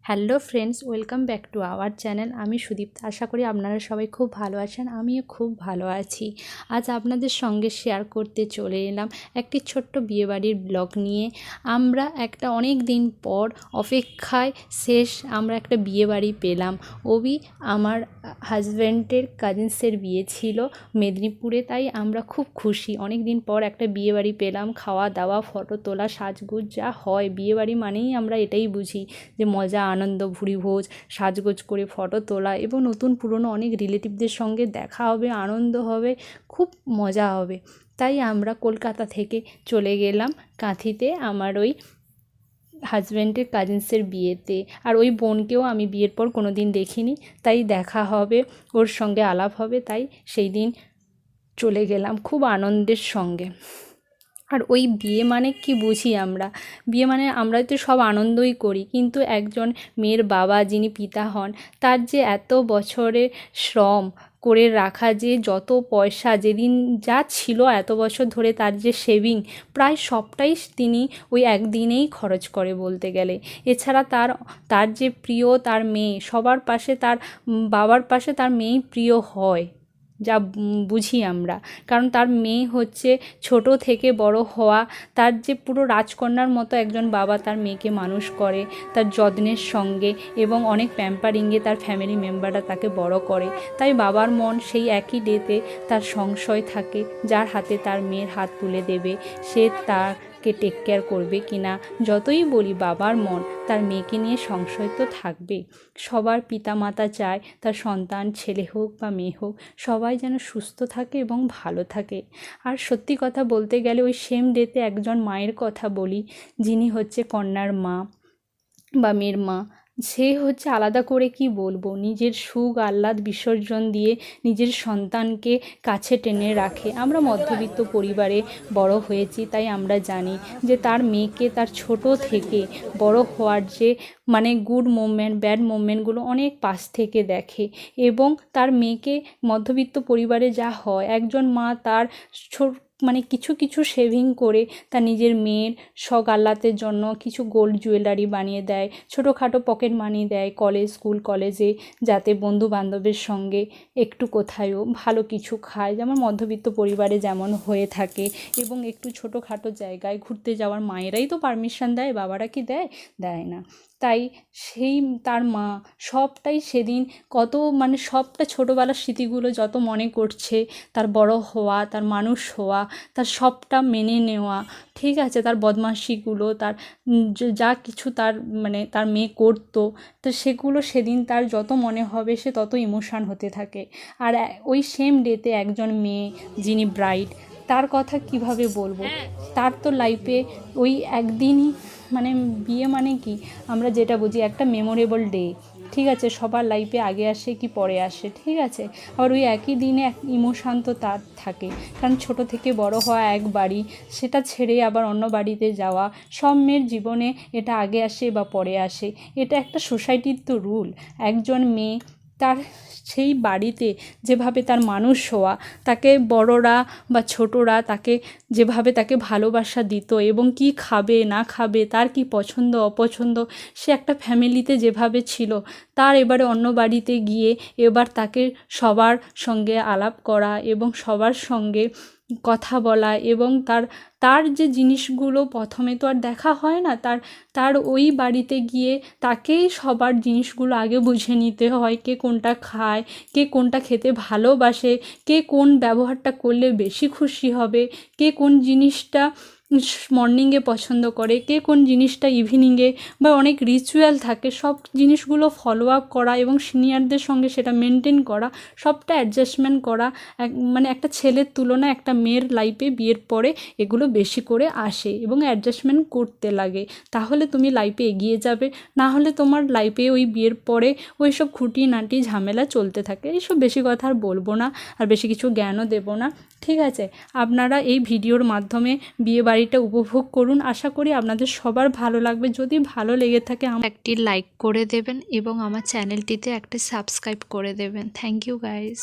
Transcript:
Hello friends, welcome back to our channel. আমি সুদীপ্তা। আশা করি আপনারা সবাই খুব ভালো আছেন। আমিও খুব ভালো আছি। আজ আপনাদের সঙ্গে শেয়ার করতে চলে এলাম একটি ছোট্ট বিয়েবাড়ির ব্লগ নিয়ে। আমরা একটা অনেক দিন পর অপেক্ষায় শেষ আমরা একটা বিয়েবাড়ি পেলাম। আমার হাজব্যান্ডের কাজিনসের বিয়ে ছিল মেদিনীপুরে, তাই আমরা খুব খুশি। অনেক দিন পর একটা বিয়েবাড়ি পেলাম। খাওয়া দাওয়া, ফটো তোলা, সাজগোজ যা হয় বিয়েবাড়ি মানেই আমরা এটাই বুঝি যে মজা, আনন্দ, ভুরিভোজ, সাজগোজ করে ফটো তোলা এবং নতুন পুরনো অনেক রিলেটিভদের সঙ্গে দেখা হবে, আনন্দ হবে, খুব মজা হবে। তাই আমরা কলকাতা থেকে চলে গেলাম কাঁথিতে আমার ওই হাজব্যান্ডের কাজিনসের বিয়েতে। আর ওই বোনকেও আমি বিয়ের পর কোনো দিন দেখিনি, তাই দেখা হবে, ওর সঙ্গে আলাপ হবে, তাই সেই দিন চলে গেলাম খুব আনন্দের সঙ্গে। আর ওই বিয়ে মানে কি বুঝি আমরা? বিয়ে মানে আমরা তো সব আনন্দই করি, কিন্তু একজন মেয়ের বাবা যিনি পিতা হন, তার যে এত বছরে শ্রম করে রাখা, যে যত পয়সা যেদিন যা ছিল এত বছর ধরে, তার যে সেভিং প্রায় সবটাই তিনি ওই একদিনেই খরচ করে বলতে গেলে। এছাড়া তার যে প্রিয় তার মেয়ে, সবার পাশে তার বাবার পাশে তার মেয়েই প্রিয় হয়, যা বুঝি আমরা। কারণ তার মেয়ে হচ্ছে ছোট থেকে বড় হওয়া, তার যে পুরো রাজকন্যার মতো একজন বাবা তার মেয়েকে মানুষ করে তার যত্নের সঙ্গে, এবং অনেক প্যাম্পারিংয়ে তার ফ্যামিলি মেম্বাররা তাকে বড় করে। তাই বাবার মন সেই একই ডেতে তার সংশয় থাকে, যার হাতে তার মেয়ের হাত তুলে দেবে, সে তাকে টেক কেয়ার করবে কিনা। যতই বলি বাবার মন, তার মেয়েকে নিয়ে সংশয় তো থাকবে। সবার পিতামাতা চায় তার সন্তান, ছেলে হোক বা মেয়ে হোক, সবাই যেন সুস্থ থাকে এবং ভালো থাকে। আর সত্যি কথা বলতে গেলে ওই সেম ডেতে একজন মায়ের কথা বলি, যিনি হচ্ছে কন্যার মা বা মেয়ের মা। সে হচ্ছে আলাদা করে কি বলবো, নিজের সুখ আহ্লাদ বিসর্জন দিয়ে নিজের সন্তানকে কাছে টেনে রাখে। আমরা মধ্যবিত্ত পরিবারে বড় হয়েছি, তাই আমরা জানি যে তার মেয়েকে তার ছোট থেকে বড় হওয়ার যে গুড মোমেন্ট, ব্যাড মোমেন্টগুলো অনেক পাশ থেকে দেখে। এবং তার মেয়েকে মধ্যবিত্ত পরিবারে যা হয়, একজন মা তার কিছু কিছু সেভিং করে তার নিজের মেয়ের শখ আহ্লাদের জন্য কিছু গোল্ড জুয়েলারি বানিয়ে দেয়, ছোটোখাটো পকেট মানি দেয় স্কুল কলেজে, যাতে বন্ধু বান্ধবের সঙ্গে একটু কোথায়ও ভালো কিছু খায়, যেমন মধ্যবিত্ত পরিবারে যেমন হয়ে থাকে। এবং একটু ছোটোখাটো জায়গায় ঘুরতে যাওয়ার মায়েরাই তো পারমিশন দেয়, বাবারা কি দেয়? দেয় না। তাই সেই তার মা সবটাই সেদিন সবটা ছোটোবেলার স্মৃতিগুলো যত মনে করছে, তার বড় হওয়া, তার মানুষ হওয়া, তার সবটা মেনে নেওয়া, ঠিক আছে, তার বদমাশিগুলো, তার যা কিছু তার মেয়ে করতো, তো সেগুলো সেদিন তার যত মনে হবে সে তত ইমোশান হতে থাকে। আর ওই সেম ডেতে একজন মেয়ে যিনি ব্রাইড, তার কথা কিভাবে বলবো? তার তো লাইফে ওই একদিনই বিয়ে মানে কি, আমরা যেটা বুঝি একটা মেমোরেবল ডে, ঠিক আছে, সবার লাইফে আগে আসে কি পরে আসে, ঠিক আছে। আবার ওই একই দিনে এক ইমোশান তো তার থাকে, কারণ ছোট থেকে বড় হওয়া এক বাড়ি, সেটা ছেড়ে আবার অন্য বাড়িতে যাওয়া, সব মেয়ের জীবনে এটা আগে আসে বা পরে আসে, এটা একটা সোসাইটির তো রুল। একজন মেয়ে তার সেই বাড়িতে যেভাবে তার মানুষ হওয়া, তাকে বড়রা বা ছোটরা যেভাবে তাকে ভালোবাসা দিত, এবং কি খাবে না খাবে, তার কি পছন্দ অপছন্দ, সে একটা ফ্যামিলিতে যেভাবে ছিল, তার এবারে অন্য বাড়িতে গিয়ে এবার তাকে সবার সঙ্গে আলাপ করা এবং সবার সঙ্গে কথা বলা, এবং তার যে জিনিসগুলো প্রথমে তো আর দেখা হয় না, তার ওই বাড়িতে গিয়ে তাকেই সবার জিনিসগুলো আগে বুঝে নিতে হয়, কে কোনটা খায়, কে কোনটা খেতে ভালোবাসে, কে কোন ব্যবহারটা করলে বেশি খুশি হবে, কে কোন জিনিসটা মর্নিংয়ে পছন্দ করে, কে কোন জিনিসটা ইভিনিংয়ে, বা অনেক রিচুয়াল থাকে, সব জিনিসগুলো ফলো আপ করা এবং সিনিয়রদের সঙ্গে সেটা মেনটেন করা, সবটা অ্যাডজাস্টমেন্ট করা। একটা ছেলের তুলনায় একটা মেয়ের লাইফে বিয়ের পরে এগুলো বেশি করে আসে এবং অ্যাডজাস্টমেন্ট করতে লাগে। তাহলে তুমি লাইফে এগিয়ে যাবে, না হলে তোমার লাইফে ওই বিয়ের পরে ওই সব খুঁটিনাটি ঝামেলা চলতে থাকে। এইসব বেশি কথা আর বলবো না, আর বেশি কিছু জ্ঞানও দেবো না, ঠিক আছে। আপনারা এই ভিডিওর মাধ্যমে বিয়ে বাড়িটা উপভোগ করুন। আশা করি আপনাদের সবার ভালো লাগবে। যদি ভালো লেগে থাকে একটি লাইক করে দেবেন এবং আমার চ্যানেলটিতে একটা সাবস্ক্রাইব করে দেবেন। Thank you guys.